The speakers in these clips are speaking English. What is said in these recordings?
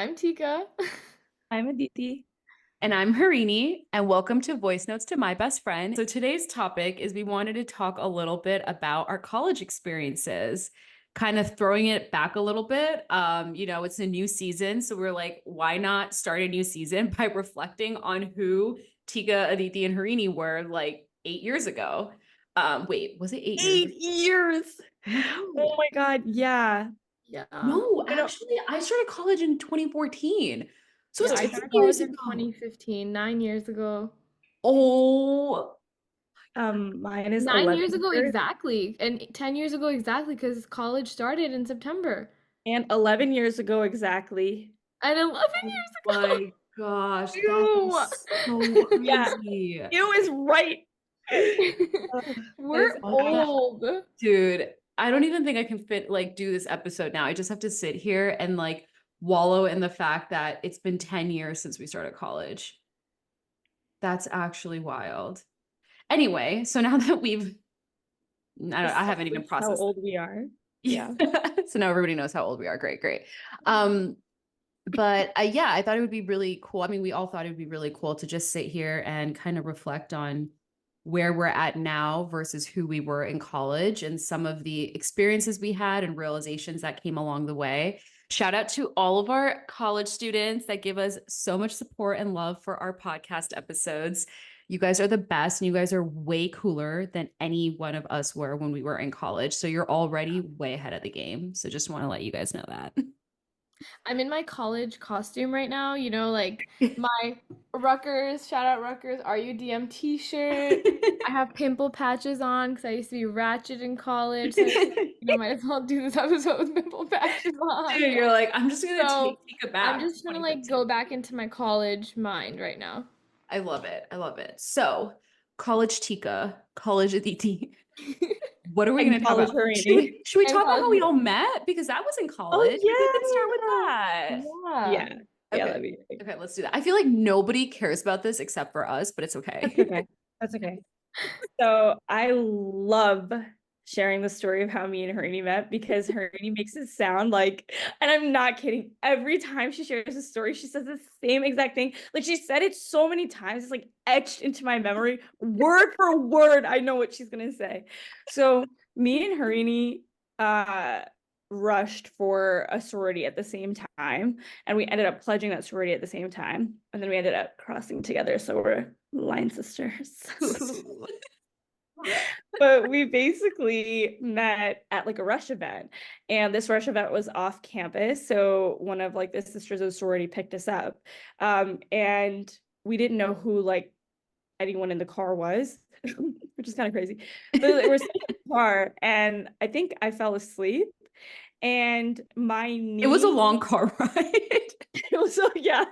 I'm Tika. I'm Aditi. And I'm Harini, and welcome to Voice Notes to My Best Friend. So today's topic is we wanted to talk a little bit about our college experiences, kind of throwing it back a little bit. It's a new season, so we're like, why not start a new season by reflecting on who Tika, Aditi, and Harini were like 8 years ago. Wait, was it 8 years? 8 years. Oh my God. Yeah. Yeah. No, You know, actually, I started college in 2014. So it Yeah, was I 10 started years college in ago. 2015, 9 years ago. Oh, mine is 9 years ago 11 years exactly. And 10 years ago exactly because college started in September. and 11 years ago exactly. And 11 oh years ago. my gosh, that Ew. is so Yeah, crazy. you is right. That is We're Oh, old. dude, I don't even think I can do this episode now. I just have to sit here and wallow in the fact that it's been 10 years since we started college. That's actually wild. Anyway, so now that I haven't even established how processed old we are. it. Yeah. So now everybody knows how old we are. Great, great. But yeah, I thought it would be really cool. I mean, we all thought it would be really cool to just sit here and kind of reflect on where we're at now versus who we were in college and some of the experiences we had and realizations that came along the way. Shout out to all of our college students that give us so much support and love for our podcast episodes. You guys are the best, and you guys are way cooler than any one of us were when we were in college. So you're already way ahead of the game. So just want to let you guys know that. I'm in my college costume right now, like my Rutgers, shout out Rutgers, RUDM t-shirt. I have pimple patches on because I used to be ratchet in college. So I figured, might as well do this episode with pimple patches on. Dude, you're like, I'm just gonna So take Tika I'm back to just gonna like 2015. go back into my college mind right now. I love it. I love it. So, college Tika, college Aditi. What are we And going to talk college about? Should Harini. we, should we And talk about how we college. all met? Because that was in Oh college. Maybe we can start with yeah. that. Yeah. Yeah. Yeah, Okay. that'd be great. Okay, let's do that. I feel like nobody cares about this except for us, but it's That's okay. okay. That's okay. So I love sharing the story of how me and Harini met because Harini makes it sound like, and I'm not kidding, every time she shares a story, she says the same exact thing. Like she said it so many times, it's like etched into my memory, word for word. I know what she's gonna say. So me and Harini rushed for a sorority at the same time, and we ended up pledging that sorority at the same time, and then we ended up crossing together. So we're line sisters. But we basically met at like a rush event, and this rush event was off campus, so one of like the sisters of sorority picked us up, and we didn't know who like anyone in the car was, which is kind of crazy. But we're sitting in the car, and I think I fell asleep, and my It was a knee long car ride. it was so yeah.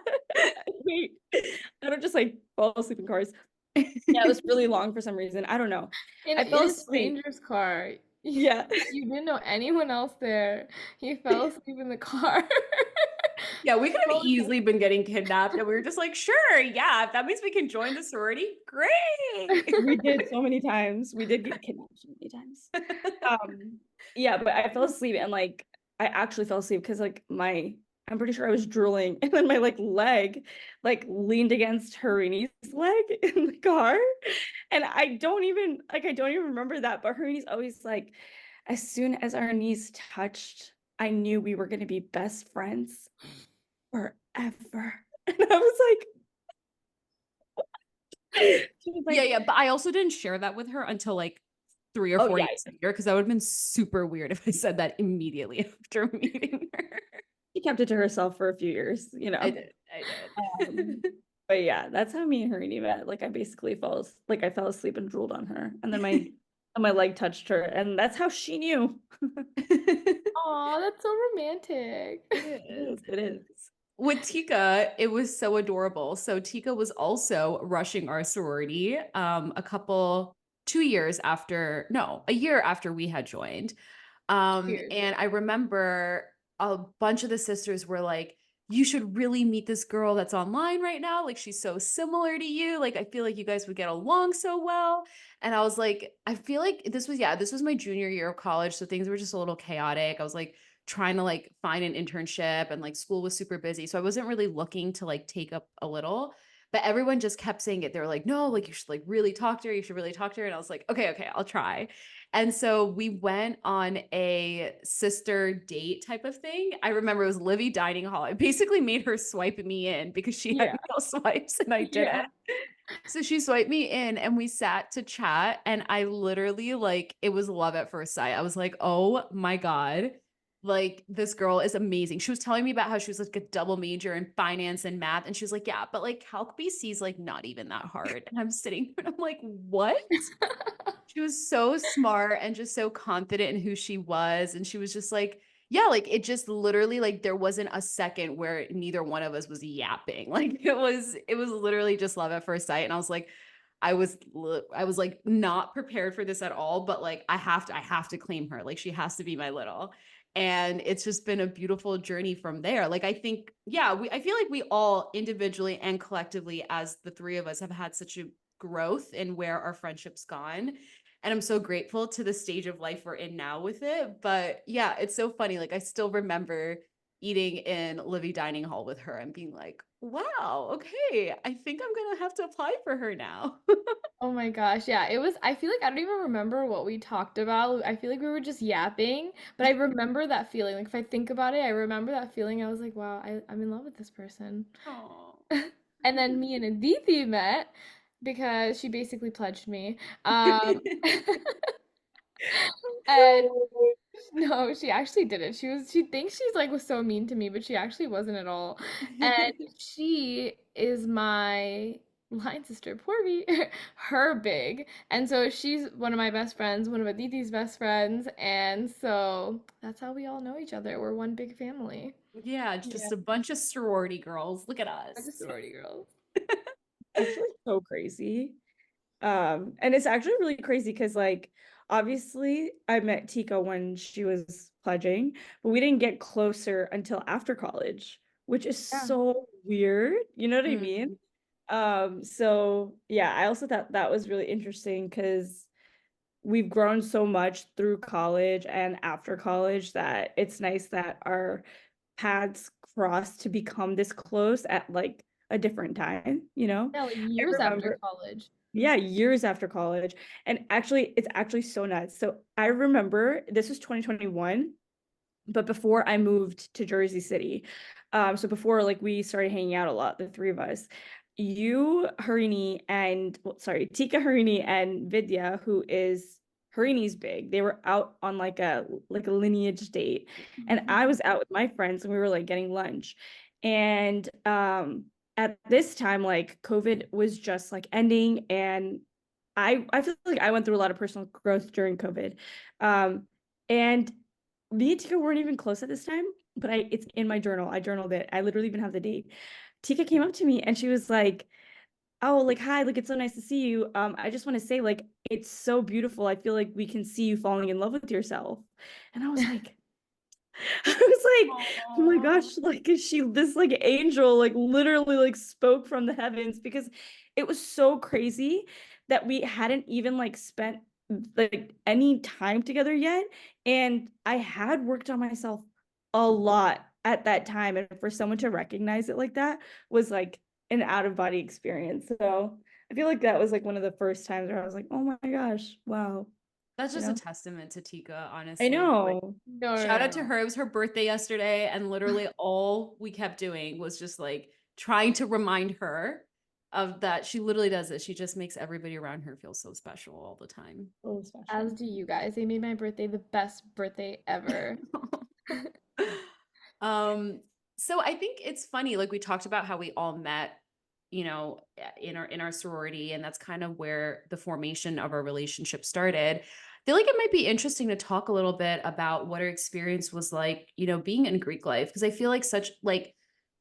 Wait, I don't just like fall asleep in cars. Yeah, it was really long for some reason. I don't know. In I fell a asleep. stranger's car. Yeah. You didn't know anyone else there. You fell asleep in the car. Yeah, we could have Oh, easily been getting kidnapped, and we were just like, sure, yeah, if that means we can join the sorority, great. We did so many times. We did get kidnapped so many times. Yeah, but I fell asleep, and like I actually fell asleep because like I'm pretty sure I was drooling, and then my like leg like leaned against Harini's leg in the car. And I don't even remember that, but Harini's always like, as soon as our knees touched, I knew we were gonna be best friends forever. And I was like, she was Yeah, like, yeah, but I also didn't share that with her until like 3 or oh 4 yeah, years later because that would have been super weird if I said that immediately after meeting her. she kept it to herself for a few years, you know. I did. But yeah, that's how me and Harini met. Like I basically I fell asleep and drooled on her, and then my leg touched her, and that's how she knew. aw, that's so romantic. It is. It is. With Tika, it was so adorable. So Tika was also rushing our sorority a year after we had joined. Weird. And I remember a bunch of the sisters were like, you should really meet this girl that's online right now. Like, she's so similar to you. Like, I feel like you guys would get along so well. And I was like, I feel like this was my junior year of college. So things were just a little chaotic. I was like trying to like find an internship, and like school was super busy. So I wasn't really looking to like take up a little, but everyone just kept saying it. They were like, no, like you should like really talk to her. You should really talk to her. And I was like, okay, I'll try. And so we went on a sister date type of thing. I remember it was Livy Dining Hall. I basically made her swipe me in because she had Yeah. no swipes and I Yeah. didn't. So she swiped me in and we sat to chat, and I literally like it was love at first sight. I was like, "Oh my God. Like this girl is amazing." She was telling me about how she was like a double major in finance and math, and she was like, "Yeah, but like Calc BC is like not even that hard." And I'm sitting there and I'm like, "What?" She was so smart and just so confident in who she was, and she was just like, yeah, like it just literally like there wasn't a second where neither one of us was yapping. Like it was literally just love at first sight. And I was like, I was like not prepared for this at all, but like I have to claim her. Like she has to be my little. And it's just been a beautiful journey from there. Like I think, yeah, I feel like we all individually and collectively as the three of us have had such a growth in where our friendship's gone, and I'm so grateful to the stage of life we're in now with it. But yeah, it's so funny. Like I still remember eating in Livy Dining Hall with her and being like, wow, okay, I think I'm gonna have to apply for her now. Oh my gosh, yeah, it was. I feel like I don't even remember what we talked about. I feel like we were just yapping, but I remember that feeling. Like if I think about it, I remember that feeling. I was like, wow, I'm in love with this person. Oh. And then me and Aditi met because she basically pledged me. Um, and no, she actually didn't. She thinks she's like was so mean to me, but she actually wasn't at all. And she is my line sister, poor me, her big. And so she's one of my best friends, one of Aditi's best friends, and so that's how we all know each other. We're one big family. Yeah, Yeah. just a bunch of sorority girls. Look at We're us. just sorority girls. Actually so crazy. And it's actually really crazy because like obviously I met Tika when she was pledging, but we didn't get closer until after college, which is Yeah. so weird. You know what I mean? Mhm. So yeah, I also thought that was really interesting because we've grown so much through college and after college that it's nice that our paths cross to become this close at like a different time, you know? Yeah, like I years after remember, college. yeah, years after college. And actually, it's actually so nuts. So I remember this was 2021, but before I moved to Jersey City, so before like we started hanging out a lot, the three of us, you, Harini, and well, sorry, Tika, Harini, and Vidya, who is Harini's big, they were out on like a lineage date, and I was out with my friends, and we were like getting lunch, and at this time, like COVID was just like ending, and I feel like I went through a lot of personal growth during COVID, and me and Tika weren't even close at this time, but it's in my journal. I journaled it. I literally even have the date. Tika came up to me and she was like, "Oh, like hi, like it's so nice to see you. I just want to say like it's so beautiful. I feel like we can see you falling in love with yourself." And I was like, I was like, oh my Aw. gosh, like is she this like angel like literally like spoke from the heavens because it was so crazy that we hadn't even like spent like any time together yet. And I had worked on myself a lot at that time. And for someone to recognize it like that was like an out of body experience. So I feel like that was like one of the first times where I was like, oh my gosh, wow, That's you just a know? testament to Tika, I honestly. Like, know. No, no, shout no, out to no. her. It was her birthday yesterday, and literally all we kept doing was just like trying to remind her of that. She literally does it. She just makes everybody around her feel so special all the time. So As special. do you guys. They made my birthday the best birthday ever. Um, so I think it's funny, like we talked about how we all met, in our sorority, and that's kind of where the formation of our relationship started. I feel like it might be interesting to talk a little bit about what our experience was like, being in Greek life, because I feel like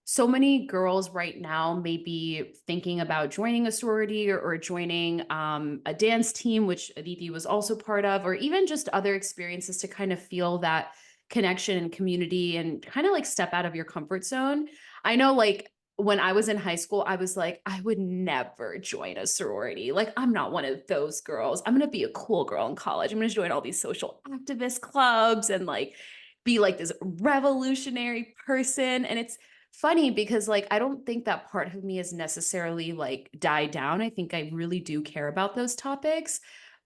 so many girls right now may be thinking about joining a sorority or joining a dance team, which Aditi was also part of, or even just other experiences to kind of feel that connection and community and kind of like step out of your comfort zone. I know like when I was in high school, I was like, I would never join a sorority. Like, I'm not one of those girls. I'm going to be a cool girl in college. I'm going to join all these social activist clubs and like be like this revolutionary person. And it's funny because like I don't think that part of me is necessarily like died down. I think I really do care about those topics.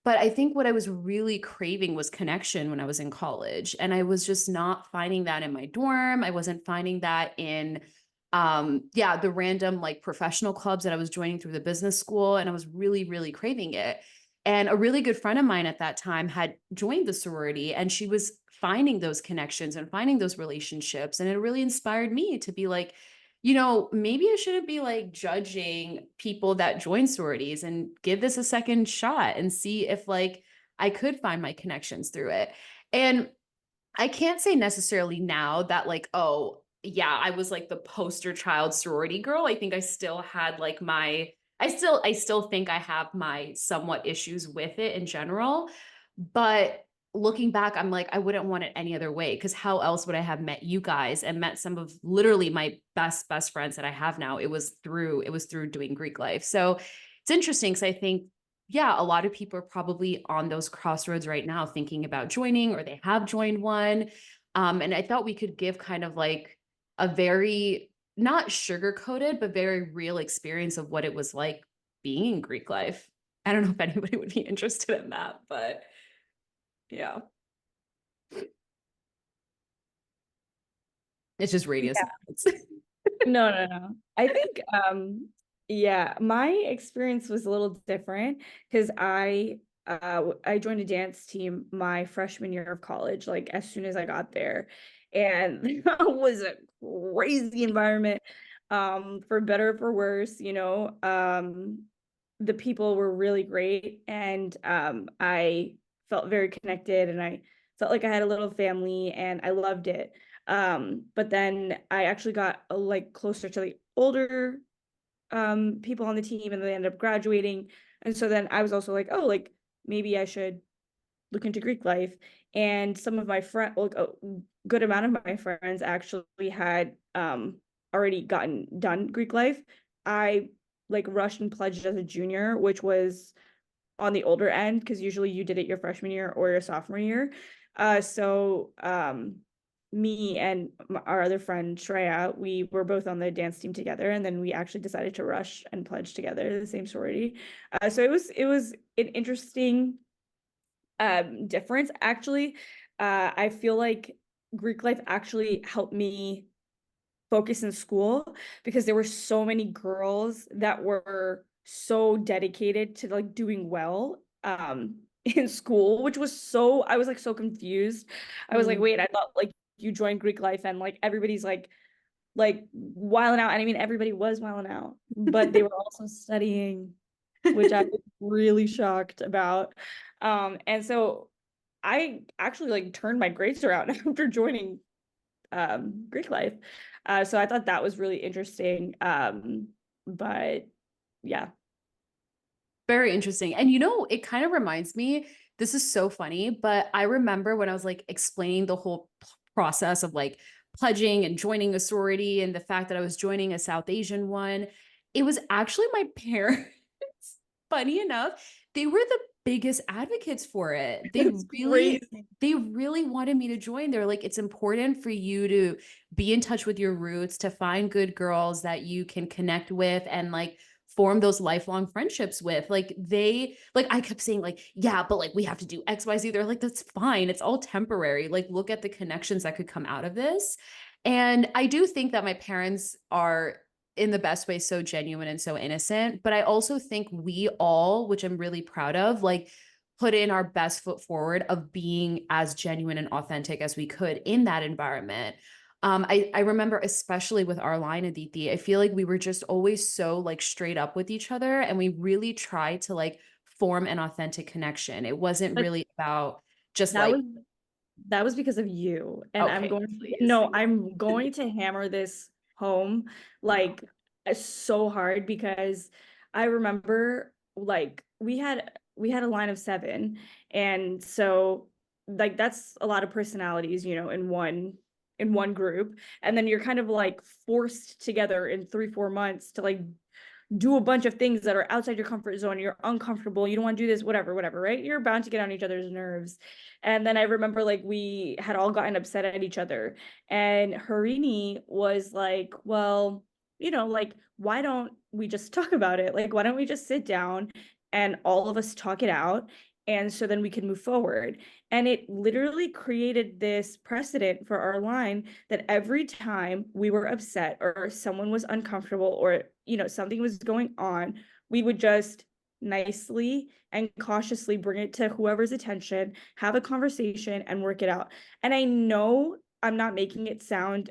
But I think what I was really craving was connection when I was in college. And I was just not finding that in my dorm. I wasn't finding that in yeah, the random like professional clubs that I was joining through the business school. And I was really, really craving it. And a really good friend of mine at that time had joined the sorority and she was finding those connections and finding those relationships. And it really inspired me to be like, you know, maybe I shouldn't be like judging people that join sororities and give this a second shot and see if like I could find my connections through it. And I can't say necessarily now that like, oh, yeah, I was like the poster child sorority girl. I think I still had like my I still think I have my somewhat issues with it in general. But looking back, I'm like, I wouldn't want it any other way because how else would I have met you guys and met some of literally my best friends that I have now? It was through doing Greek life. So it's interesting because I think yeah, a lot of people are probably on those crossroads right now thinking about joining or they have joined one. And I thought we could give kind of like a very not sugar coated, but very real experience of what it was like being in Greek life. I don't know if anybody would be interested in that, but yeah, it's just radio silence. No. I think yeah, my experience was a little different because I joined a dance team my freshman year of college, like as soon as I got there. And that was a crazy environment, for better or for worse, you know. The people were really great and I felt very connected and I felt like I had a little family and I loved it. But then I actually got like closer to the older people on the team and they ended up graduating. And so then I was also like, oh, like maybe I should look into Greek life. And some of my friends, like a good amount of my friends actually had already gotten done Greek life. I like rushed and pledged as a junior, which was on the older end because usually you did it your freshman year or your sophomore year. So me and our other friend Shreya, we were both on the dance team together, and then we actually decided to rush and pledge together the same sorority. So it was an interesting difference actually. I feel like Greek life actually helped me focus in school because there were so many girls that were so dedicated to like doing well in school, which was so I was like so confused. I was like, Mm. wait, I thought like you joined Greek life and like everybody's like wilding out. And I mean everybody was wilding out, but they were also studying, which I was really shocked about. And so I actually like turned my grades around after joining Greek life. So I thought that was really interesting. But yeah. Very interesting. And you know, it kind of reminds me, this is so funny, but I remember when I was like explaining the whole process of like pledging and joining a sorority and the fact that I was joining a South Asian one, it was actually my parents. Funny enough, they were the biggest advocates for it. They It's really crazy. they really wanted me to join. They're like, it's important for you to be in touch with your roots, to find good girls that you can connect with and like form those lifelong friendships with. Like they like I kept saying like, yeah, but like we have to do XYZ. They're like, that's fine. It's all temporary. Like look at the connections that could come out of this. And I do think that my parents are in the best way so genuine and so innocent, but I also think we all, which I'm really proud of, like put in our best foot forward of being as genuine and authentic as we could in that environment. I remember especially with our line, Aditi, I feel like we were just always so like straight up with each other and we really tried to like form an authentic connection. It wasn't But really about just that like, was that was because of you. And okay, please. no, I'm going to hammer this home like so hard because I remember like we had a line of seven. And so like that's a lot of personalities, you know, in one group. And then you're kind of like forced together in 3-4 months to like do a bunch of things that are outside your comfort zone. You're uncomfortable. You don't want to do this, whatever, right? You're bound to get on each other's nerves. And then I remember like we had all gotten upset at each other. And Harini was like, well, like, why don't we just talk about it? Like, why don't we just sit down and all of us talk it out? And so then we can move forward. And it literally created this precedent for our line that every time we were upset or someone was uncomfortable or, something was going on, we would just nicely and cautiously bring it to whoever's attention, have a conversation and work it out. And I know I'm not making it sound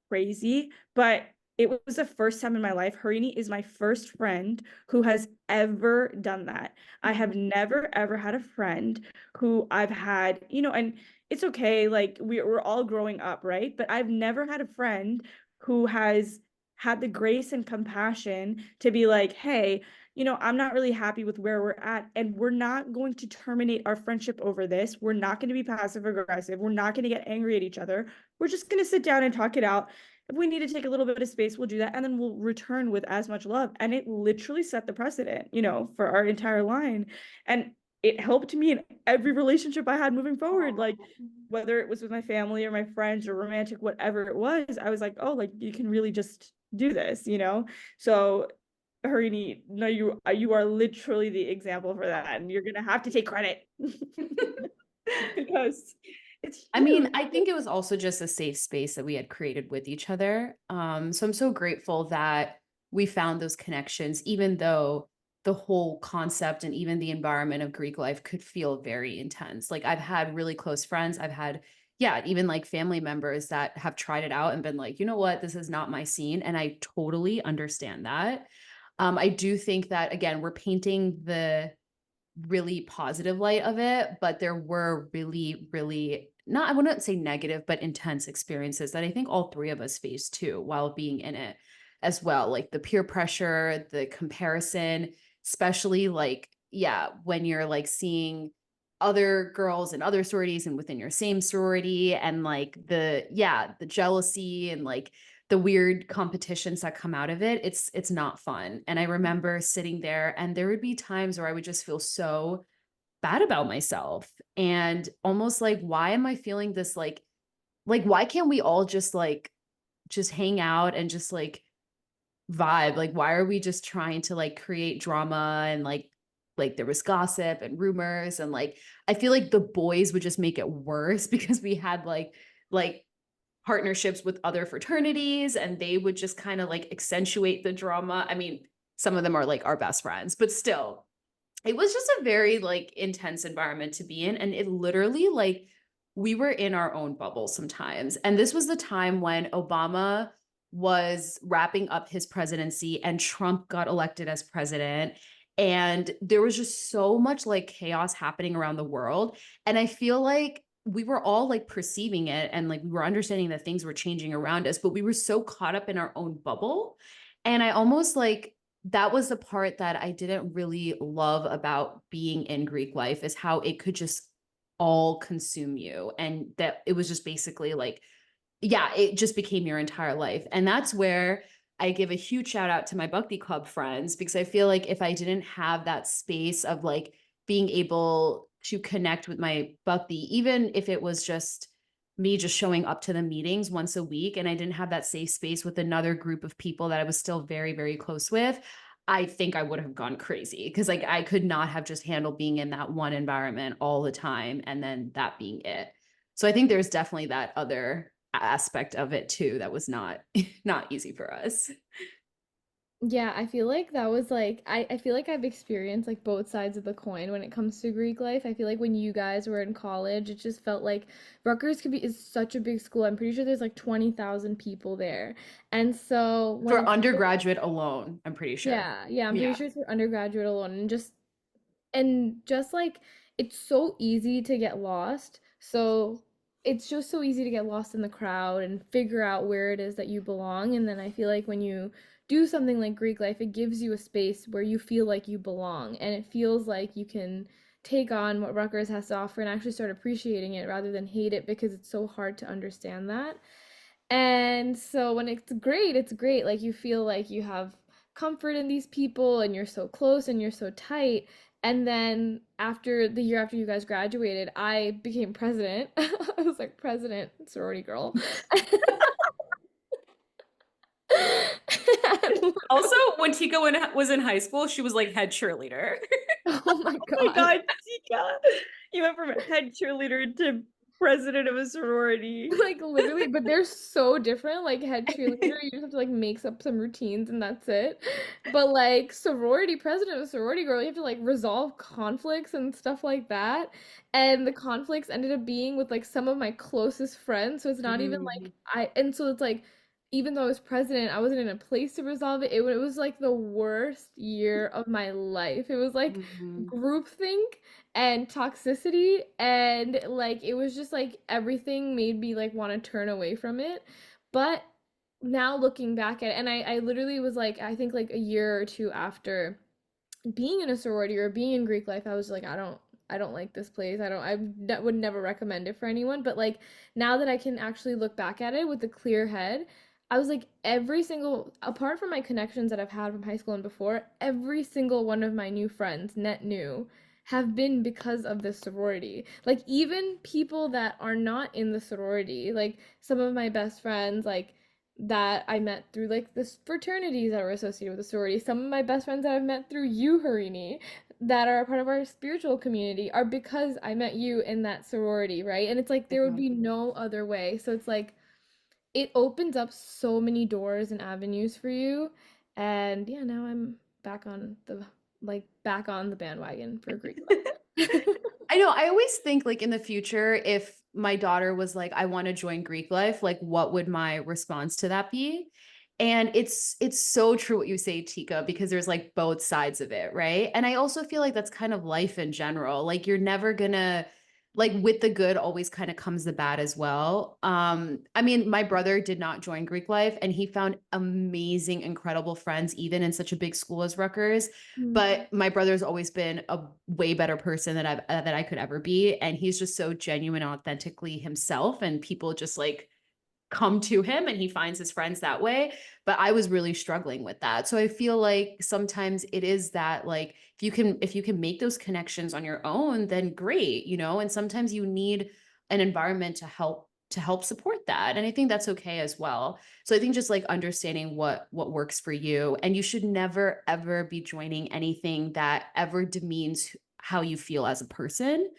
crazy, but it was the first time in my life. Harini is my first friend who has ever done that. I have never, ever had a friend who I've had, and it's okay. Like we're all growing up, right? But I've never had a friend who has had the grace and compassion to be like, hey, I'm not really happy with where we're at, and we're not going to terminate our friendship over this. We're not going to be passive aggressive. We're not going to get angry at each other. We're just going to sit down and talk it out. If we need to take a little bit of space, we'll do that. And then we'll return with as much love. And it literally set the precedent, for our entire line. And it helped me in every relationship I had moving forward. Like whether it was with my family or my friends or romantic, whatever it was, I was like, oh, like you can really just do this, So Harini, no, you are literally the example for that. And you're gonna have to take credit. Because it's I mean, huge. I think it was also just a safe space that we had created with each other. So I'm so grateful that we found those connections, even though the whole concept and even the environment of Greek life could feel very intense. Like I've had really close friends. I've had, yeah, even like family members that have tried it out and been like, you know what, this is not my scene. And I totally understand that. I do think that, again, we're painting the really positive light of it, but there were really, really not, I wouldn't say negative, but intense experiences that I think all three of us faced too while being in it as well. Like the peer pressure, the comparison, especially like, yeah, when you're like seeing other girls in other sororities and within your same sorority and like the jealousy and like the weird competitions that come out of it, it's not fun. And I remember sitting there and there would be times where I would just feel so bad about myself and almost like, why am I feeling this like why can't we all just hang out and just like vibe? Like why are we just trying to like create drama and like there was gossip and rumors and like I feel like the boys would just make it worse because we had like partnerships with other fraternities and they would just kind of like accentuate the drama. I mean, some of them are like our best friends, but still, it was just a very like intense environment to be in. And it literally like we were in our own bubble sometimes. And this was the time when Obama was wrapping up his presidency and Trump got elected as president. And there was just so much like chaos happening around the world. And I feel like we were all like perceiving it and like we were understanding that things were changing around us, but we were so caught up in our own bubble. And I almost like that was the part that I didn't really love about being in Greek life is how it could just all consume you. And that it was just basically like, yeah, it just became your entire life. And that's where I give a huge shout out to my Bhakti Club friends, because I feel like if I didn't have that space of like being able to connect with my Bhakti, even if it was just me just showing up to the meetings once a week and I didn't have that safe space with another group of people that I was still very, very close with, I think I would have gone crazy because like I could not have just handled being in that one environment all the time and then that being it. So I think there's definitely that other aspect of it too that was not not easy for us. Yeah, I feel like that was like I feel like I've experienced like both sides of the coin when it comes to Greek life. I feel like when you guys were in college, it just felt like Rutgers could be is such a big school. I'm pretty sure there's like 20,000 people there. And so when For it's undergraduate alone, I'm pretty sure. yeah, I'm pretty Yeah. sure it's for undergraduate alone and just like it's so easy to get lost. So it's just so easy to get lost in the crowd and figure out where it is that you belong. And then I feel like when you do something like Greek life, it gives you a space where you feel like you belong and it feels like you can take on what Rutgers has to offer and actually start appreciating it rather than hate it because it's so hard to understand that. And so when it's great, like you feel like you have comfort in these people and you're so close and you're so tight. And then after the year after you guys graduated, I became president. I was like president, sorority girl. And, Also, when Tika was in high school, she was like head cheerleader. oh my Oh my God. God, Tika. You went from head cheerleader to president of a sorority. Like literally, but they're so different. Like head cheerleader, you just have to like make up some routines and that's it. But like sorority president of sorority girl, you have to like resolve conflicts and stuff like that. And the conflicts ended up being with like some of my closest friends. So it's not even like and so it's like even though I was president, I wasn't in a place to resolve it. It was like the worst year of my life. It was like groupthink and toxicity, and like it was just like everything made me like want to turn away from it. But now looking back at it, and I literally was like, I think like a year or two after being in a sorority or being in Greek life, I was like, I don't like this place. Would never recommend it for anyone. But like now that I can actually look back at it with a clear head, I was like every single, apart from my connections that I've had from high school and before, every single one of my new friends, net new, have been because of this sorority. Like even people that are not in the sorority, like some of my best friends, like that I met through like the fraternities that were associated with the sorority. Some of my best friends that I've met through you, Harini, that are a part of our spiritual community are because I met you in that sorority, right? And it's like there would be no other way. So it's like it opens up so many doors and avenues for you. And yeah, now I'm back on the bandwagon for Greek life. I know. I always think like in the future, if my daughter was like, I want to join Greek life, like what would my response to that be? And it's so true what you say, Tika, because there's like both sides of it, right? And I also feel like that's kind of life in general. Like you're never gonna like with the good always kind of comes the bad as well. I mean, my brother did not join Greek life and he found amazing, incredible friends, even in such a big school as Rutgers. But my brother's always been a way better person that I could ever be, and he's just so genuine, authentically himself, and people just like come to him and he finds his friends that way. But I was really struggling with that. So I feel like sometimes it is that like if you can make those connections on your own, then great, you know, and sometimes you need an environment to help support that. And I think that's okay as well. So I think just like understanding what works for you, and you should never ever be joining anything that ever demeans how you feel as a person.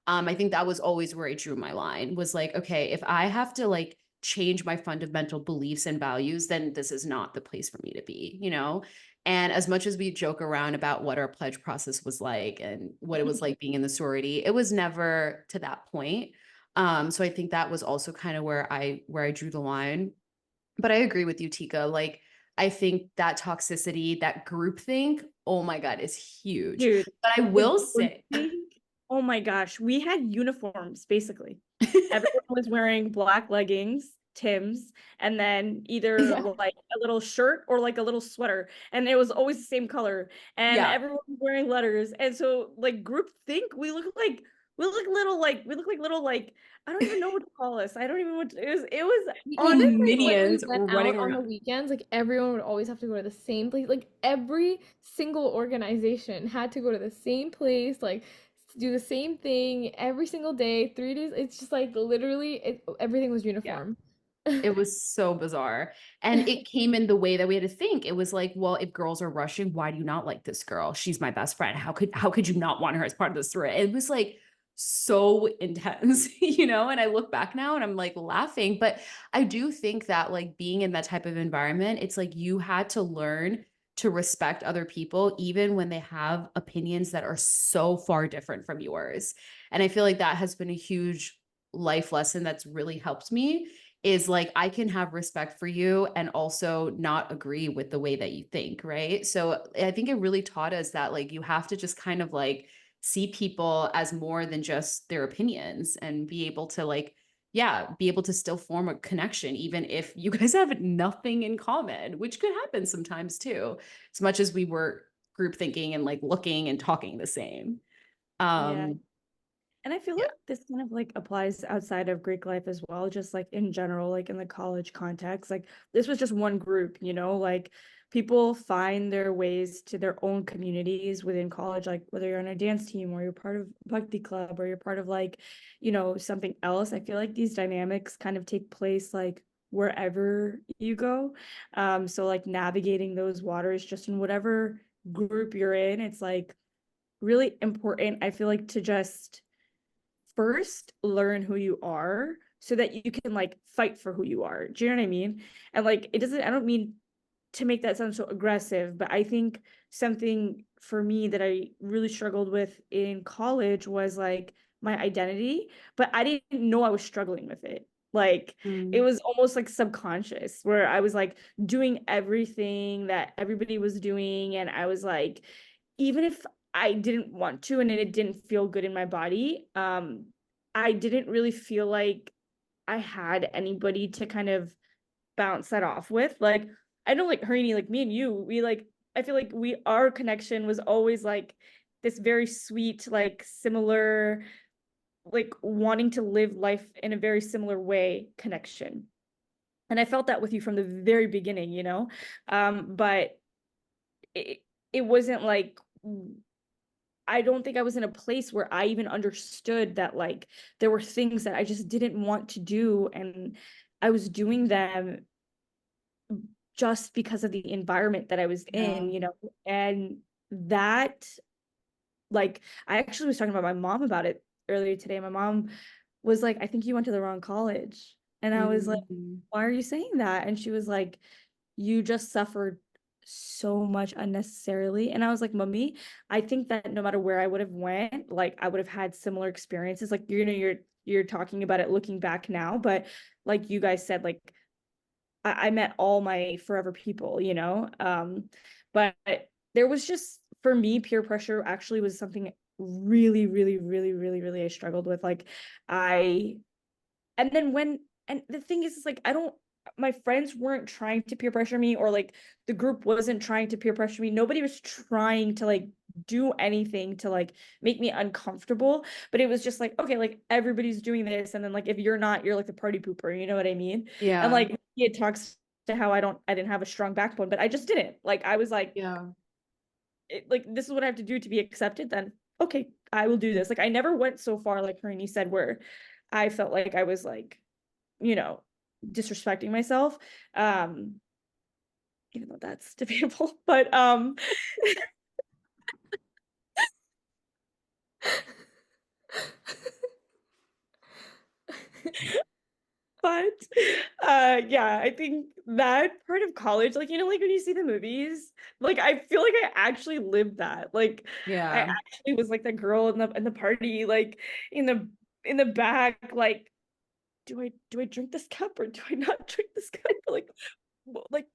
I think that was always where I drew my line was like, okay, if I have to like change my fundamental beliefs and values, then this is not the place for me to be, you know? And as much as we joke around about what our pledge process was like and what it was like being in the sorority, it was never to that point. So I think that was also kind of where I drew the line. But I agree with you, Tika. Like, I think that toxicity, that groupthink, oh my God, is huge. Dude, But I will say, oh my gosh, we had uniforms basically. Everyone was wearing black leggings, Tim's, and then either Yeah. like a little shirt or like a little sweater, and it was always the same color. And yeah, everyone was wearing letters, and so like group think we look like little like I don't even know what to call us. I don't even what it was Even like when we minions went out running on the around. weekends, like everyone would always have to go to the same place. Like every single organization had to go to the same place, like do the same thing every single day, 3 days. It's just like literally everything was Yeah. uniform. It was so bizarre. And it came in the way that we had to think. It was like, well, if girls are rushing, why do you not like this girl? She's my best friend. How could you not want her as part of this story? It was like so intense, you know? And I look back now and I'm like laughing. But I do think that like being in that type of environment, it's like you had to learn to respect other people, even when they have opinions that are so far different from yours. And I feel like that has been a huge life lesson that's really helped me is like I can have respect for you and also not agree with the way that you think, right? So I think it really taught us that like you have to just kind of like see people as more than just their opinions and be able to like yeah, be able to still form a connection even if you guys have nothing in common, which could happen sometimes too, as much as we were group thinking and like looking and talking the same. yeah. Um And I feel yeah. like this kind of like applies outside of Greek life as well, just like in general, like in the college context. Like this was just one group, you know, like people find their ways to their own communities within college, like whether you're on a dance team or you're part of rugby club or you're part of like, something else. I feel like these dynamics kind of take place like wherever you go. So like navigating those waters just in whatever group you're in, it's like really important, I feel like, to just first learn who you are so that you can like fight for who you are. Do you know what I mean? And like I don't mean to make that sound so aggressive, but I think something for me that I really struggled with in college was like my identity, but I didn't know I was struggling with it. Like it Mm. was almost like subconscious where I was like doing everything that everybody was doing. And I was like, even if I didn't want to and it didn't feel good in my body, I didn't really feel like I had anybody to kind of bounce that off with. Like, I know like Harini, like me and you, we like, I feel like our connection was always like this very sweet, like similar, like wanting to live life in a very similar way connection. And I felt that with you from the very beginning, but it, it wasn't like, I don't think I was in a place where I even understood that like there were things that I just didn't want to do, and I was doing them just because of the environment that I was Yeah. in, and that, like, I actually was talking about my mom about it earlier today. My mom was like, I think you went to the wrong college. And I was like, Mm. why are you saying that? And she was like, you just suffered so much unnecessarily. And I was like, Mommy, I think that no matter where I would have went, like I would have had similar experiences. Like, you're talking about it looking back now, but like you guys said, like I met all my forever people, but there was just, for me, peer pressure actually was something really, really, really, really, really I struggled with. Like I, and then and the thing is like, my friends weren't trying to peer pressure me, or like the group wasn't trying to peer pressure me. Nobody was trying to like do anything to like make me uncomfortable, but it was just like, okay, like everybody's doing this. And then like, if you're not, you're like the party pooper, you know what I mean? And Yeah. like, it talks to how I didn't have a strong backbone, but I just didn't. Like, I was like, Yeah. like, this is what I have to do to be accepted, then okay, I will do this. Like, I never went so far, like Harini said, where I felt like I was like, you know, disrespecting myself. Um, Even though that's debatable, but but yeah, I think that part of college, like, like when you see the movies, like I feel like I actually lived that. Like I Yeah. actually was like the girl in the party, like in the back, like, do I drink this cup or do I not drink this cup? Like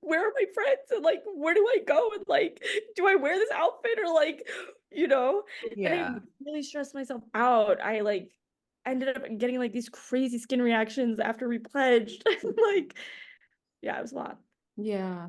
where are my friends, and like where do I go, and like do I wear this outfit, or like, you know and I Yeah. really stressed myself out. I like ended up getting like these crazy skin reactions after we pledged. Like, yeah, it was a lot. Yeah.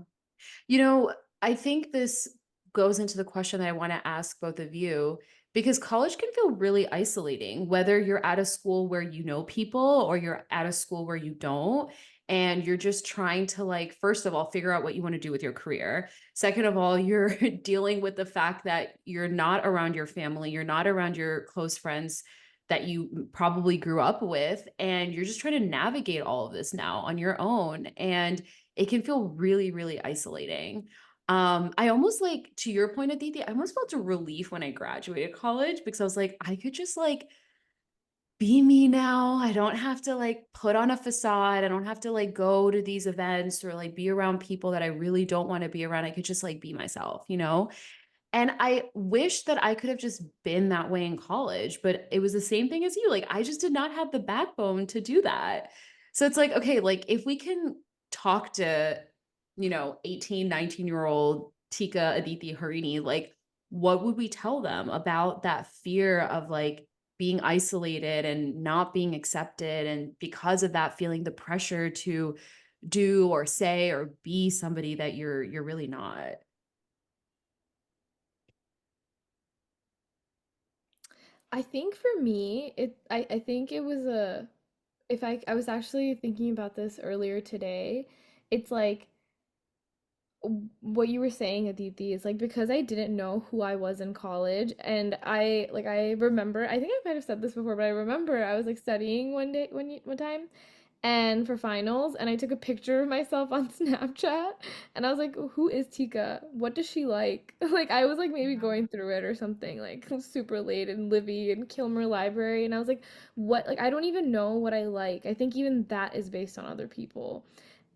You know, I think this goes into the question that I want to ask both of you, because college can feel really isolating, whether you're at a school where you know people or you're at a school where you don't. And you're just trying to, like, first of all, figure out what you want to do with your career. Second of all, you're dealing with the fact that you're not around your family, you're not around your close friends that you probably grew up with. And you're just trying to navigate all of this now on your own. And it can feel really, really isolating. I almost, like, to your point, Aditi, I almost felt a relief when I graduated college, because I was like, I could just like be me now. I don't have to like put on a facade. I don't have to like go to these events or like be around people that I really don't want to be around. I could just like be myself, you know? And I wish that I could have just been that way in college, but it was the same thing as you. Like, I just did not have the backbone to do that. So it's like, okay, like if we can talk to, 18, 19-year-old Tika, Aditi, Harini, like, what would we tell them about that fear of like being isolated and not being accepted? And because of that, feeling the pressure to do or say or be somebody that you're really not. I think for me, I think it was a if I was actually thinking about this earlier today, it's like what you were saying, Aditi, is like because I didn't know who I was in college, and I remember, I think I might have said this before, but I remember I was like studying one time and for finals, and I took a picture of myself on Snapchat, and I was like, who is Tika? What does she like? Like I was like maybe going through it or something, like super late in Livy and Kilmer Library, and I was like, what, like I don't even know what I like. I think even that is based on other people.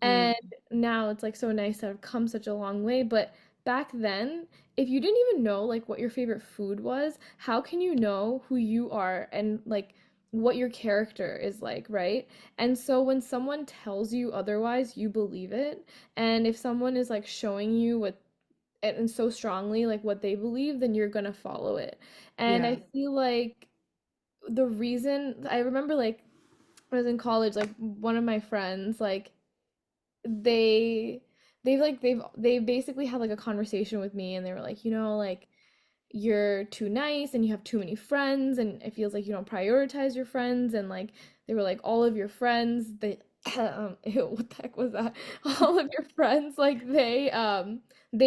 Mm, And now it's like so nice to have come such a long way. But back then, if you didn't even know like what your favorite food was, how can you know who you are and like what your character is like, right? And so when someone tells you otherwise, you believe it. And if someone is like showing you what and so strongly like what they believe, then you're gonna follow it. And yeah. I feel like the reason I remember like when I was in college, like one of my friends, like they they basically had like a conversation with me and they were like, like you're too nice and you have too many friends and it feels like you don't prioritize your friends and like they were like all of your friends they ew, what the heck was that? All of your friends like they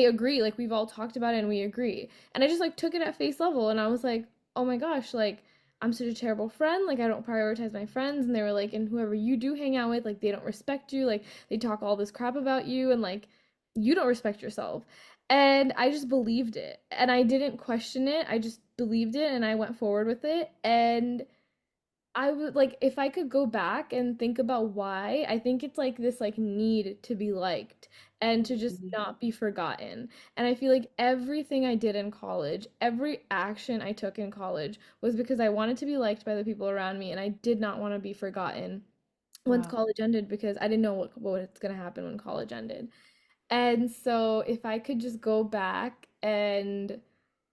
agree like we've all talked about it and we agree. And I just like took it at face level and I was like, "Oh my gosh, like I'm such a terrible friend. Like I don't prioritize my friends." And they were like, "And whoever you do hang out with, like they don't respect you. Like they talk all this crap about you and like you don't respect yourself." And I just believed it. And I didn't question it. I just believed it and I went forward with it. And I would like if I could go back and think about why, I think it's like this like need to be liked and to just Mhm. not be forgotten. And I feel like everything I did in college, every action I took in college was because I wanted to be liked by the people around me and I did not want to be forgotten once Wow. college ended because I didn't know what was going to happen when college ended. And so if I could just go back and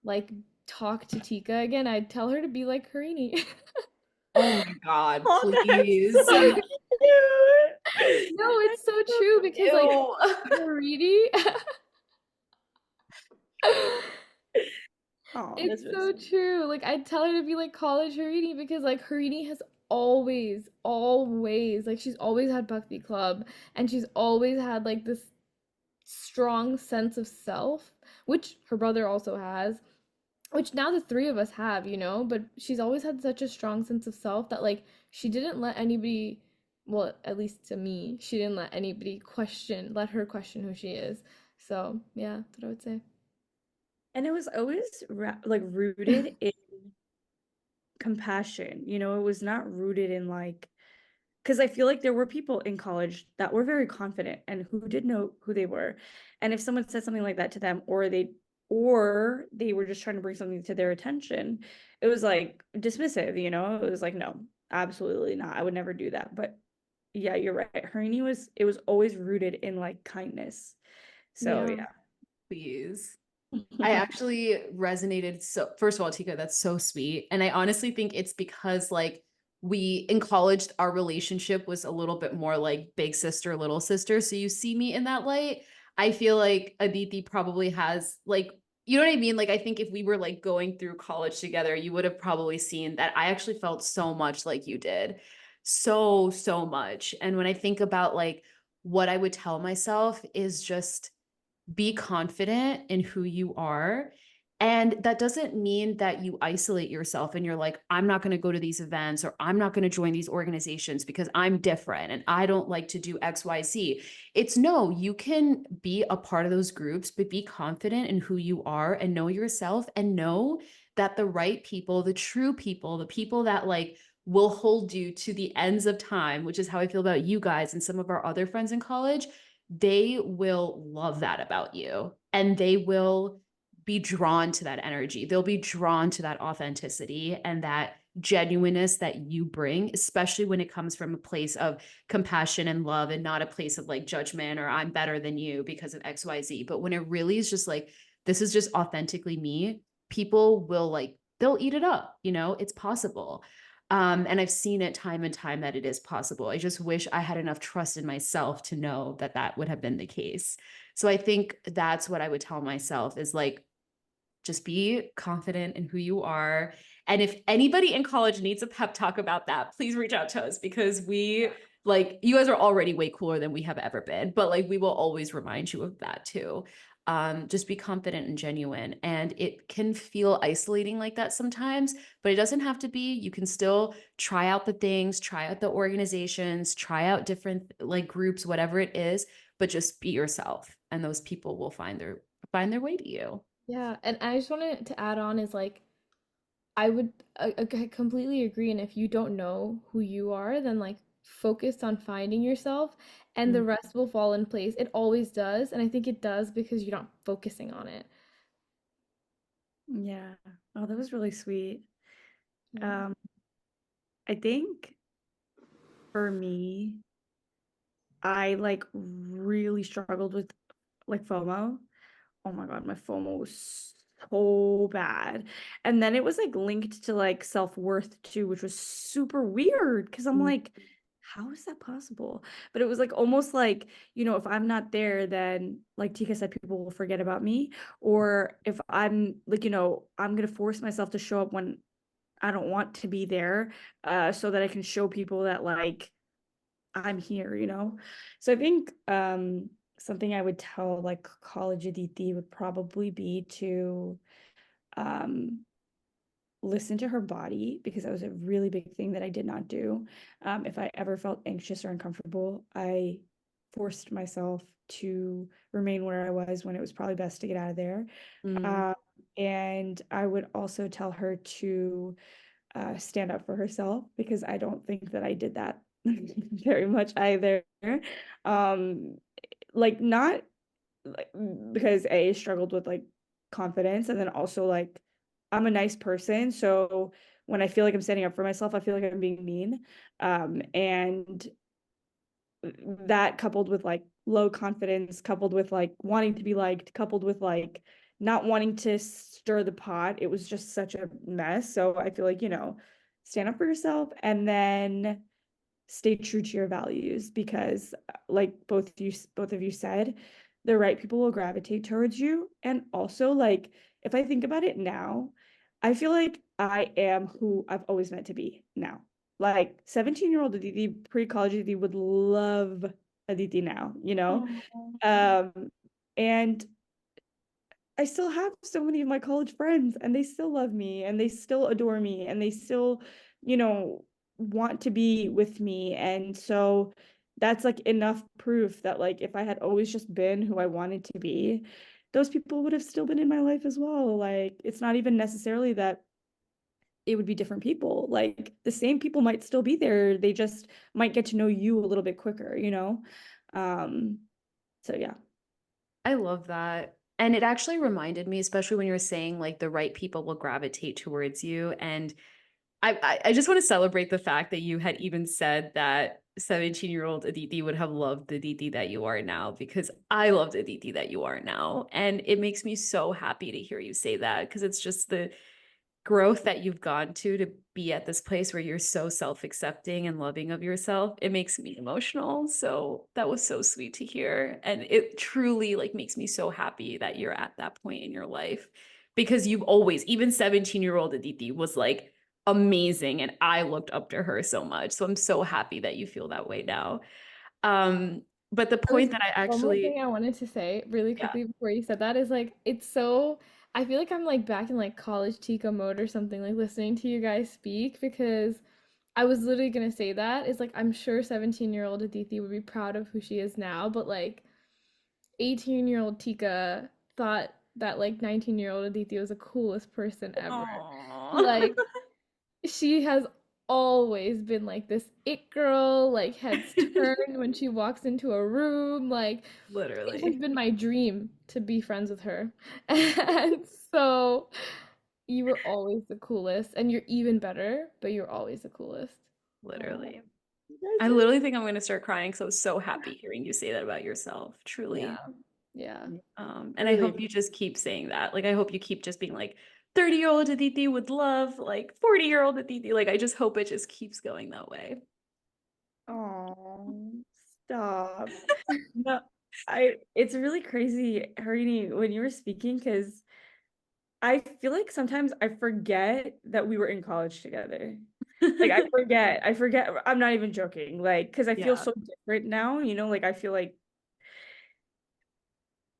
like talk to Tika again, I'd tell her to be like Harini. Oh my God, Oh, that's please. so cute. No, it's so true because like Ew. Harini, Oh, it's that's really so sweet. true. Like I'd tell her to be like college Harini because like Harini has always, like she's always had Buckbeak Club and she's always had like this strong sense of self, which her brother also has. Which now the three of us have, but she's always had such a strong sense of self that like she didn't let anybody, well, at least to me, she didn't let anybody let her question who she is. So, yeah, that's what I would say. And it was always like rooted in compassion. It was not rooted in like, because I feel like there were people in college that were very confident and who did know who they were. And if someone said something like that to them, or they were just trying to bring something to their attention, it was like dismissive. It was like, no, absolutely not. I would never do that. But yeah, you're right. It was always rooted in like kindness. So Yeah. yeah. Please. I actually resonated. So, first of all, Tika, that's so sweet. And I honestly think it's because, like, we in college, our relationship was a little bit more like big sister, little sister. So, you see me in that light. I feel like Aditi probably has, like, you know what I mean? Like, I think if we were like going through college together, you would have probably seen that I actually felt so much like you did. So, so much. And when I think about like what I would tell myself is just, be confident in who you are. And that doesn't mean that you isolate yourself and you're like, I'm not going to go to these events or I'm not going to join these organizations because I'm different and I don't like to do XYZ. It's no, you can be a part of those groups, but be confident in who you are and know yourself and know that the right people, the true people, the people that like will hold you to the ends of time, which is how I feel about you guys and some of our other friends in college, they will love that about you and they will be drawn to that energy. They'll be drawn to that authenticity and that genuineness that you bring, especially when it comes from a place of compassion and love and not a place of like judgment or I'm better than you because of XYZ. But when it really is just like, this is just authentically me, people will like, they'll eat it up, it's possible. And I've seen it time and time that it is possible. I just wish I had enough trust in myself to know that that would have been the case. So I think that's what I would tell myself is like, just be confident in who you are. And if anybody in college needs a pep talk about that, please reach out to us because we Like, you guys are already way cooler than we have ever been, but like, we will always remind you of that too. Just be confident and genuine. And it can feel isolating like that sometimes, but it doesn't have to be. You can still try out the things, try out the organizations, try out different like groups, whatever it is, but just be yourself. And those people will find their way to you. Yeah, and I just wanted to add on is like I would completely agree. And if you don't know who you are, then like focus on finding yourself and the Mm. rest will fall in place. It always does. And I think it does because you're not focusing on it. Yeah. Oh, that was really sweet. Yeah. I think for me, I like really struggled with like FOMO. Oh my God, my FOMO was so bad. And then it was like linked to like self-worth too, which was super weird because I'm like, how is that possible? But it was like almost like, if I'm not there, then like Tika said, people will forget about me. Or if I'm like, I'm gonna force myself to show up when I don't want to be there, so that I can show people that like I'm here. So I think something I would tell like college Aditi would probably be to um listen to her body, because that was a really big thing that I did not do. If I ever felt anxious or uncomfortable, I forced myself to remain where I was when it was probably best to get out of there. Mm. Um, and I would also tell her to stand up for herself, because I don't think that I did that very much either. Um, like not like because I struggled with like confidence, and then also like I'm a nice person, so when I feel like I'm standing up for myself, I feel like I'm being mean. And that coupled with like low confidence, coupled with like wanting to be liked, coupled with like not wanting to stir the pot, it was just such a mess. So I feel like, stand up for yourself, and then stay true to your values, because like both of you said, the right people will gravitate towards you. And also, like, if I think about it now, I feel like I am who I've always meant to be now. Like 17-year-old Aditi, pre-college Aditi would love Aditi now. Oh. um and I still have so many of my college friends, and they still love me, and they still adore me, and they still, you know, want to be with me. And so that's like enough proof that like if I had always just been who I wanted to be, those people would have still been in my life as well. Like it's not even necessarily that it would be different people. Like the same people might still be there. They just might get to know you a little bit quicker. Um, so yeah. I love that. And it actually reminded me, especially when you were saying like the right people will gravitate towards you. And I just want to celebrate the fact that you had even said that 17-year-old Aditi would have loved the Aditi that you are now, because I love the Aditi that you are now. And it makes me so happy to hear you say that, because it's just the growth that you've gone to be at this place where you're so self-accepting and loving of yourself. It makes me emotional. So that was so sweet to hear. And it truly like makes me so happy that you're at that point in your life, because you've always, even 17-year-old Aditi was like amazing. And I looked up to her so much. So I'm so happy that you feel that way now. Um, but the There was point that I one more actually, thing I wanted to say really yeah, quickly before you said that is like it's so I feel like I'm like back in like college Tika mode or something, like listening to you guys speak because I was literally gonna say that. It's like I'm sure 17-year-old Aditi would be proud of who she is now, but like 18-year-old Tika thought that like 19-year-old Aditi was the coolest person ever. oh, Like she has always been like this it girl, like heads turned when she walks into a room. Like it has literally, been my dream to be friends with her. And so you were always the coolest, and you're even better, but you're always the coolest. literally. You guys I are literally think I'm going to start crying because I was so happy hearing you say that about yourself, Yeah. truly. Yeah. And I really hope you just keep saying that. Like, I hope you keep just being like, 30-year-old Aditi would love, like, 40-year-old Aditi. Like, I just hope it just keeps going that way. Oh, stop. No, it's really crazy, Harini, when you were speaking, because I feel like sometimes I forget that we were in college together. Like I forget, I'm not even joking, like, because I feel Yeah. so different now, like I feel like,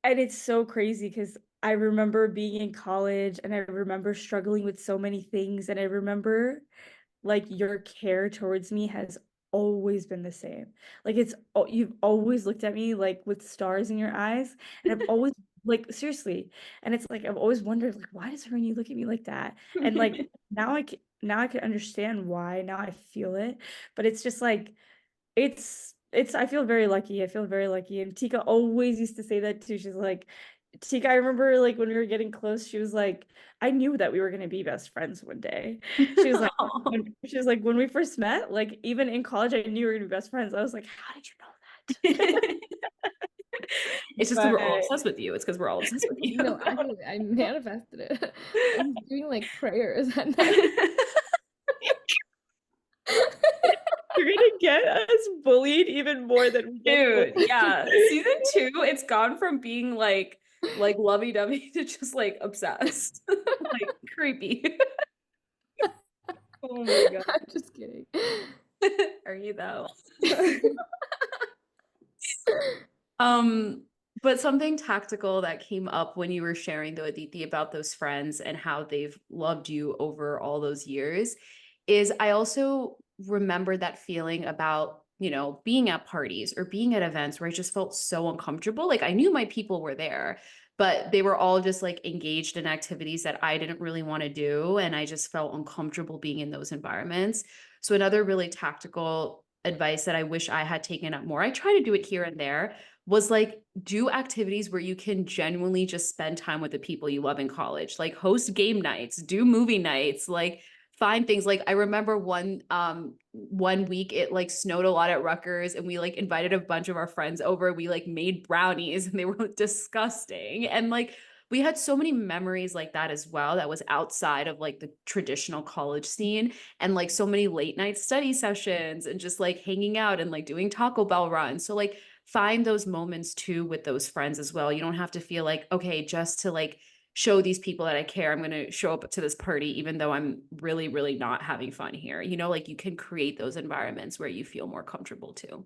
and it's so crazy because I remember being in college and I remember struggling with so many things, and I remember like your care towards me has always been the same. Like you've always looked at me like with stars in your eyes, and I've always, like, seriously, and it's like I've always wondered, like, why does Harini look at me like that? And like now I can understand why. Now I feel it, but it's just like it's I feel very lucky. I feel very lucky. And Tika always used to say that too. She's like, Tika, I remember like when we were getting close, she was like, I knew that we were gonna be best friends one day. She was like, when we first met, like even in college, I knew we were gonna be best friends. I was like, how did you know that? It's just because we're all But obsessed with you. It's because we're all obsessed with you. No, actually, I manifested it. I was doing like prayers at night. you're gonna get us bullied even more than we get Dude, bullied. yeah. Season 2, it's gone from being like lovey-dovey to just like obsessed. Like creepy. Oh my God. I'm just kidding. Are you though? Um, but something tactical that came up when you were sharing though, Aditi, about those friends and how they've loved you over all those years is I also remember that feeling about, being at parties or being at events where I just felt so uncomfortable. Like I knew my people were there, but they were all just like engaged in activities that I didn't really want to do. And I just felt uncomfortable being in those environments. So another really tactical advice that I wish I had taken up more, I try to do it here and there, was like do activities where you can genuinely just spend time with the people you love in college, like host game nights, do movie nights, like find things. Like I remember one week it like snowed a lot at Rutgers and we like invited a bunch of our friends over. We like made brownies and they were disgusting. And like we had so many memories like that as well that was outside of like the traditional college scene, and like so many late night study sessions and just like hanging out and like doing Taco Bell runs. So like find those moments too with those friends as well. You don't have to feel like, okay, just to like show these people that I care, I'm going to show up to this party, even though I'm really, really not having fun here. Like you can create those environments where you feel more comfortable too.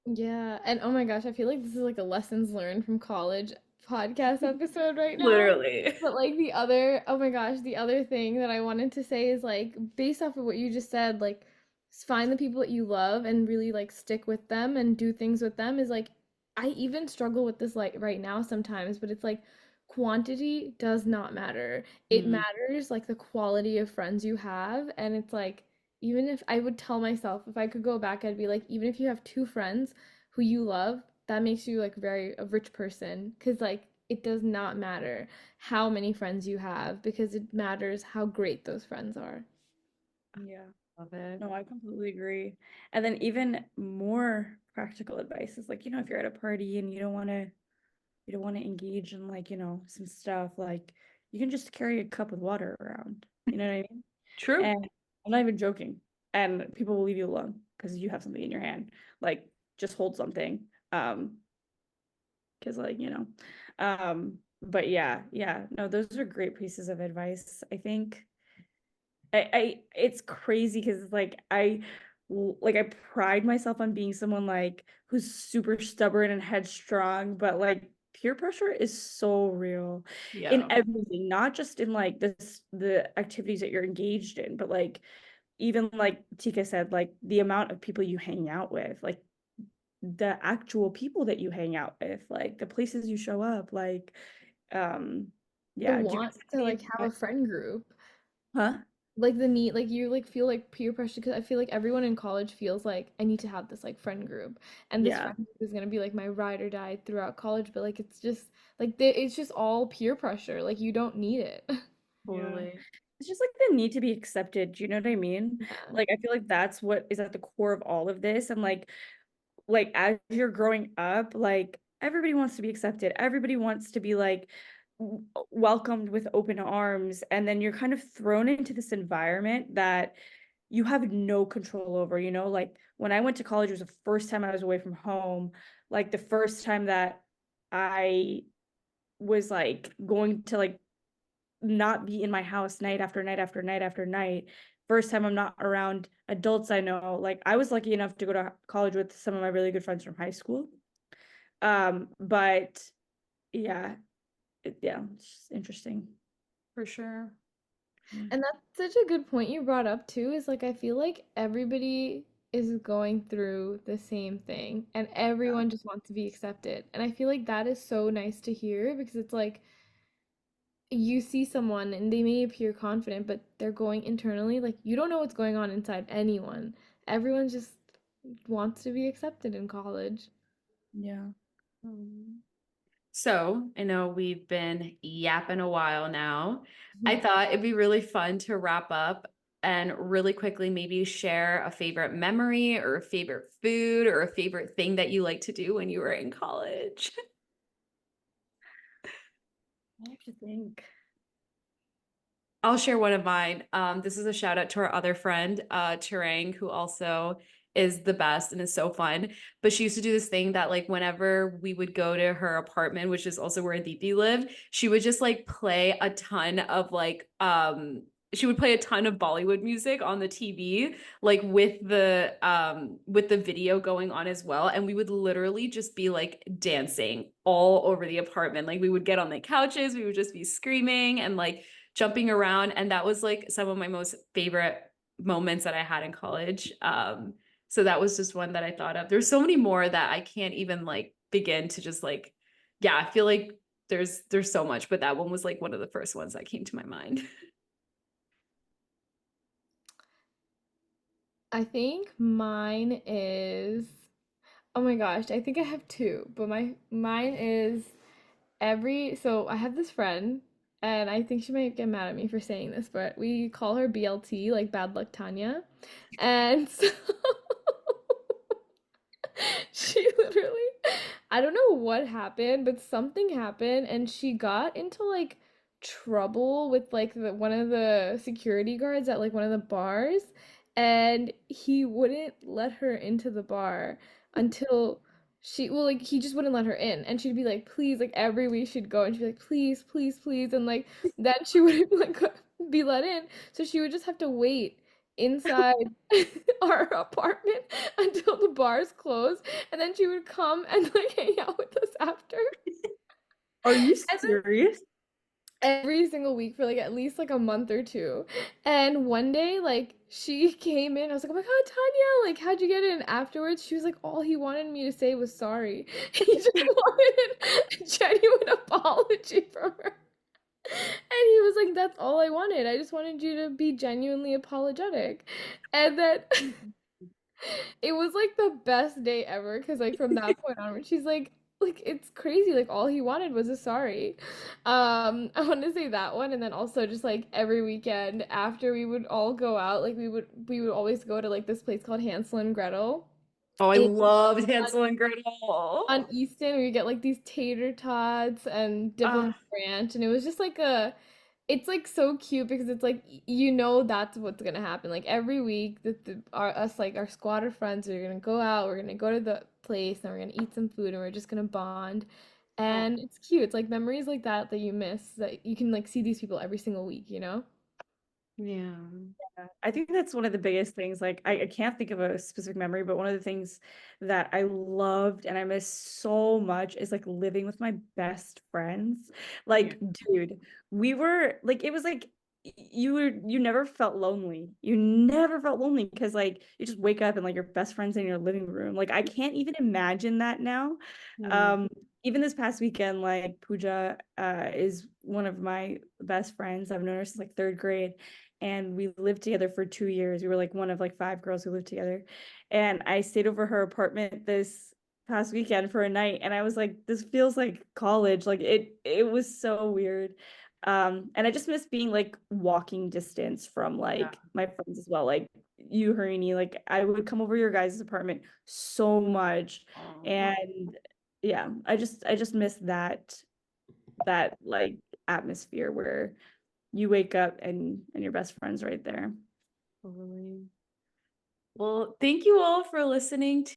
Yeah, and oh my gosh, I feel like this is like a lessons learned from college podcast episode right now. Literally. But like oh my gosh, the other thing that I wanted to say is like based off of what you just said, like find the people that you love and really like stick with them and do things with them is like I even struggle with this like right now sometimes, but it's like quantity does not matter. It Mm, matters like the quality of friends you have, and it's like even if I would tell myself if I could go back, I'd be like, even if you have two friends who you love, that makes you like very a rich person. Cause like it does not matter how many friends you have because it matters how great those friends are. Yeah. love it. No, I completely agree. And then even more practical advice is like, if you're at a party and you don't want to engage in like, some stuff, like you can just carry a cup with water around. You know what I mean? True. And I'm not even joking. And people will leave you alone because you have something in your hand. Like just hold something. Because like, but yeah, no, those are great pieces of advice. I think it's crazy because like I pride myself on being someone like who's super stubborn and headstrong, but like peer pressure is so real in Yeah. everything, not just in like the activities that you're engaged in, but like even like Tika said, like the amount of people you hang out with, like the actual people that you hang out with, like the places you show up, like um The yeah, do you want guys to have like any have a friend group. huh? Like the need, like you like feel like peer pressure because I feel like everyone in college feels like I need to have this like friend group, and this Yeah. friend group is gonna be like my ride or die throughout college. But like it's just like it's just all peer pressure. Like you don't need it. Yeah. Totally. It's just like the need to be accepted. Do you know what I mean? Yeah. Like I feel like that's what is at the core of all of this. And like as you're growing up, like everybody wants to be accepted. Everybody wants to be like welcomed with open arms. And then you're kind of thrown into this environment that you have no control over, like when I went to college, it was the first time I was away from home, like the first time that I was like going to like not be in my house night after night after night after night. first time I'm not around adults I know. Like I was lucky enough to go to college with some of my really good friends from high school. But yeah, it's just interesting. For sure. And that's such a good point you brought up too, is like I feel like everybody is going through the same thing and everyone just wants to be accepted. And I feel like that is so nice to hear because it's like you see someone and they may appear confident, but they're going internally, like you don't know what's going on inside anyone. Everyone just wants to be accepted in college. Yeah. So I know we've been yapping a while now. I thought it'd be really fun to wrap up and really quickly maybe share a favorite memory or a favorite food or a favorite thing that you like to do when you were in college. I have to think. I'll share one of mine. This is a shout out to our other friend, Turang, who also is the best and is so fun. But she used to do this thing that like whenever we would go to her apartment, which is also where Aditi lived, she would just like play a ton of like she would play a ton of Bollywood music on the TV, like with the video going on as well. And we would literally just be like dancing all over the apartment. Like we would get on the couches, we would just be screaming and like jumping around. And that was like some of my most favorite moments that I had in college. So that was just one that I thought of. There's so many more that I can't even like begin to just like, yeah, I feel like there's so much, but that one was like one of the first ones that came to my mind. I think mine is, oh my gosh, I think I have two, but mine is so I have this friend and I think she might get mad at me for saying this, but we call her BLT, like Bad Luck Tanya. And so she literally, I don't know what happened, but something happened and she got into like trouble with like one of the security guards at like one of the bars and he wouldn't let her into the bar until like he just wouldn't let her in and she'd be like please like every week she'd go and she'd be like please please please and like then she wouldn't like be let in so she would just have to wait inside our apartment until the bars closed, and then she would come and like hang out with us after. Are you And serious? then every single week for like at least like a month or two. And one day, like she came in, I was like, "Oh my God, Tanya! Like, how'd you get in?" Afterwards, she was like, "All he wanted me to say was sorry. He just wanted a genuine apology from her." And he was like, "That's all I wanted. I just wanted you to be genuinely apologetic." And then it was like the best day ever because like from that point onward, she's like it's crazy. Like all he wanted was a sorry. I want to say that one, and then also just like every weekend after we would all go out, like we would always go to like this place called Hansel and Gretel. Oh, I And loved Hansel and Gretel. on Easton, we get like these tater tots and Uh, Diplomat Ranch, and it was just like it's like so cute because it's like you know that's what's gonna happen. Like every week, our squad of friends are gonna go out. We're gonna go to the place and we're gonna eat some food and we're just gonna bond. And it's cute. It's like memories like that that you miss that you can like see these people every single week. You know? Yeah. I think that's one of the biggest things. Like, I can't think of a specific memory, but one of the things that I loved and I miss so much is like living with my best friends. Like, dude, we were like, it was like you never felt lonely. You never felt lonely because like you just wake up and like your best friend's in your living room. Like, I can't even imagine that now. Yeah. Um, Even this past weekend, like Pooja is one of my best friends. I've known her since like third grade and we lived together for 2 years. We were like one of like five girls who lived together. And I stayed over her apartment this past weekend for a night and I was like, this feels like college. Like it was so weird. And I just miss being like walking distance from Yeah. like my friends as well. Like you, Harini, like I would come over your guys' apartment so much. Aw. And yeah, I just miss that like atmosphere where you wake up and your best friend's right there. Totally. Well, thank you all for listening